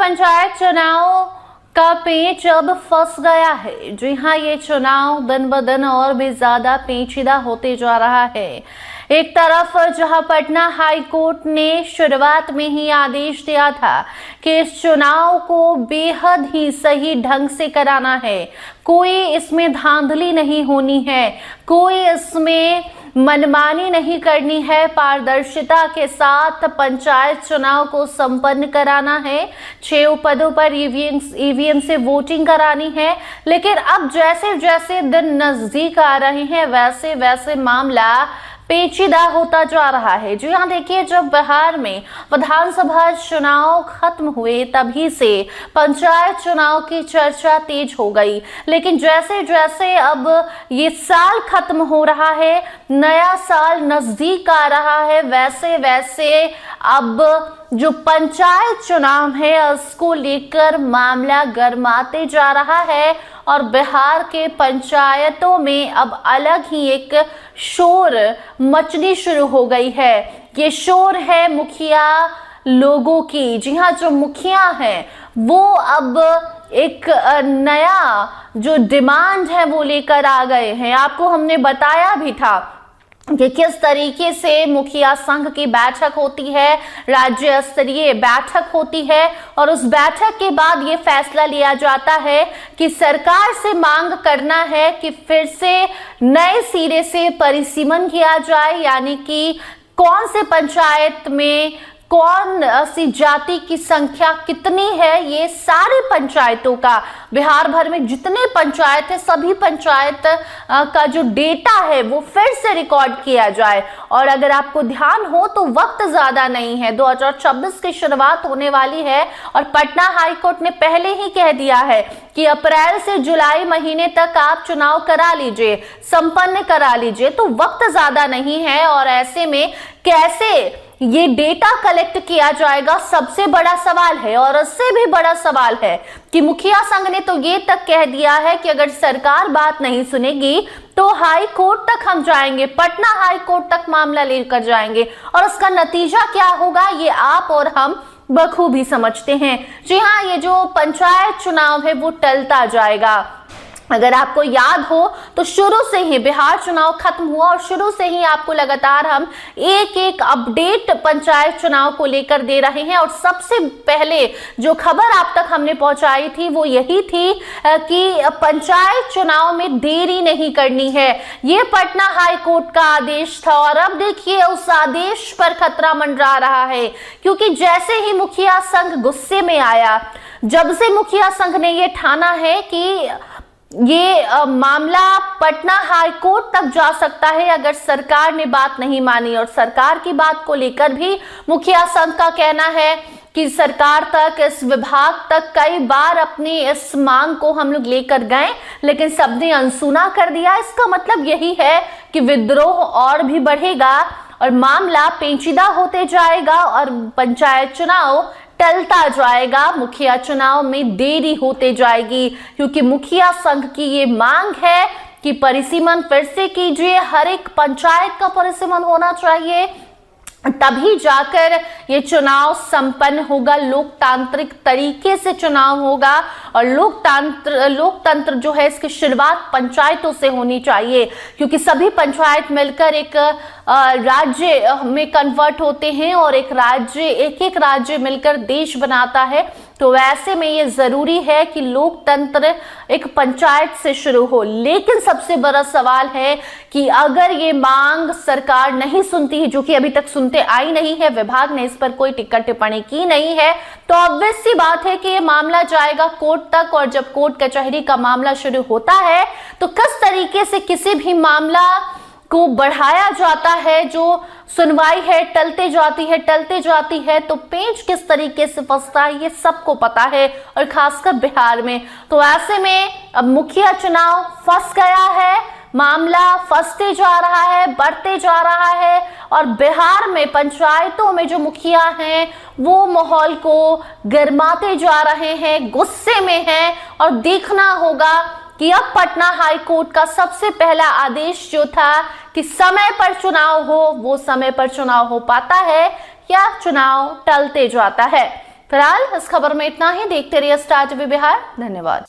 पंचायत चुनाव का पेच अब फंस गया है। जी हाँ, ये चुनाव दिन ब दिन और भी ज्यादा पेचीदा होते जा रहा है। एक तरफ जहां पटना हाई कोर्ट ने शुरुआत में ही आदेश दिया था कि इस चुनाव को बेहद ही सही ढंग से कराना है, कोई इसमें धांधली नहीं होनी है, कोई इसमें मनमानी नहीं करनी है, पारदर्शिता के साथ पंचायत चुनाव को संपन्न कराना है, 6 पदों पर ईवीएम से वोटिंग करानी है। लेकिन अब जैसे जैसे दिन नजदीक आ रहे हैं वैसे वैसे मामला पेचीदा होता जा रहा है। जी हाँ, देखिए, जब बिहार में विधानसभा चुनाव खत्म हुए तभी से पंचायत चुनाव की चर्चा तेज हो गई। लेकिन जैसे जैसे अब ये साल खत्म हो रहा है, नया साल नजदीक आ रहा है, वैसे वैसे अब जो पंचायत चुनाव है उसको लेकर मामला गरमाते जा रहा है और बिहार के पंचायतों में अब अलग ही एक शोर मचनी शुरू हो गई है। ये शोर है मुखिया लोगों की। जी हाँ, जो मुखिया हैं वो अब एक नया जो डिमांड है वो लेकर आ गए हैं। आपको हमने बताया भी था कि किस तरीके से मुखिया संघ की बैठक होती है, राज्य स्तरीय बैठक होती है और उस बैठक के बाद ये फैसला लिया जाता है कि सरकार से मांग करना है कि फिर से नए सिरे से परिसीमन किया जाए, यानी कि कौन से पंचायत में कौन सी जाति की संख्या कितनी है, ये सारे पंचायतों का, बिहार भर में जितने पंचायत है सभी पंचायत का जो डेटा है वो फिर से रिकॉर्ड किया जाए। और अगर आपको ध्यान हो तो वक्त ज्यादा नहीं है, 2026 की शुरुआत होने वाली है और पटना हाई कोर्ट ने पहले ही कह दिया है कि अप्रैल से जुलाई महीने तक आप चुनाव करा लीजिए, संपन्न करा लीजिए। तो वक्त ज्यादा नहीं है और ऐसे में कैसे ये डेटा कलेक्ट किया जाएगा, सबसे बड़ा सवाल है। और उससे भी बड़ा सवाल है कि मुखिया संघ ने तो ये तक कह दिया है कि अगर सरकार बात नहीं सुनेगी तो हाई कोर्ट तक हम जाएंगे, पटना हाई कोर्ट तक मामला लेकर जाएंगे और उसका नतीजा क्या होगा ये आप और हम बखूबी समझते हैं। जी हाँ, ये जो पंचायत चुनाव है वो टलता जाएगा। अगर आपको याद हो तो शुरू से ही बिहार चुनाव खत्म हुआ और शुरू से ही आपको लगातार हम एक एक अपडेट पंचायत चुनाव को लेकर दे रहे हैं और सबसे पहले जो खबर आप तक हमने पहुंचाई थी वो यही थी कि पंचायत चुनाव में देरी नहीं करनी है। ये पटना हाई कोर्ट का आदेश था और अब देखिए उस आदेश पर खतरा मंडरा रहा है, क्योंकि जैसे ही मुखिया संघ गुस्से में आया, जब से मुखिया संघ ने ये ठाना है कि ये मामला पटना हाई कोर्ट तक जा सकता है अगर सरकार ने बात नहीं मानी। और सरकार की बात को लेकर भी मुखिया संघ का कहना है कि सरकार तक, इस विभाग तक कई बार अपनी इस मांग को हम लोग लेकर गए लेकिन सबने अनसुना कर दिया। इसका मतलब यही है कि विद्रोह और भी बढ़ेगा और मामला पेचीदा होते जाएगा और पंचायत चुनाव टलता जाएगा, मुखिया चुनाव में देरी होते जाएगी, क्योंकि मुखिया संघ की ये मांग है कि परिसीमन फिर से कीजिए, हर एक पंचायत का परिसीमन होना चाहिए, तभी जाकर ये चुनाव संपन्न होगा, लोकतांत्रिक तरीके से चुनाव होगा। और लोकतंत्र जो है इसकी शुरुआत पंचायतों से होनी चाहिए, क्योंकि सभी पंचायत मिलकर एक राज्य में कन्वर्ट होते हैं और एक राज्य मिलकर देश बनाता है। तो वैसे में ये जरूरी है कि लोकतंत्र एक पंचायत से शुरू हो। लेकिन सबसे बड़ा सवाल है कि अगर ये मांग सरकार नहीं सुनती है, जो कि अभी तक सुनते आई नहीं है, विभाग ने इस पर कोई टिक्का टिप्पणी की नहीं है, तो ऑब्वियस सी बात है कि ये मामला जाएगा कोर्ट तक। और जब कोर्ट कचहरी का मामला शुरू होता है तो किस तरीके से किसी भी मामला को बढ़ाया जाता है, जो सुनवाई है टलते जाती है, तो पेच किस तरीके से फंसता है ये सबको पता है और खासकर बिहार में। तो ऐसे में अब मुखिया चुनाव फंस गया है, मामला फंसते जा रहा है, बढ़ते जा रहा है और बिहार में पंचायतों में जो मुखिया हैं वो माहौल को गरमाते जा रहे हैं, गुस्से में हैं। और देखना होगा कि अब पटना हाई कोर्ट का सबसे पहला आदेश जो था कि समय पर चुनाव हो, वो समय पर चुनाव हो पाता है या चुनाव टलते जाता है। फिलहाल इस खबर में इतना ही। देखते रहिए स्टार टीवी बिहार। धन्यवाद।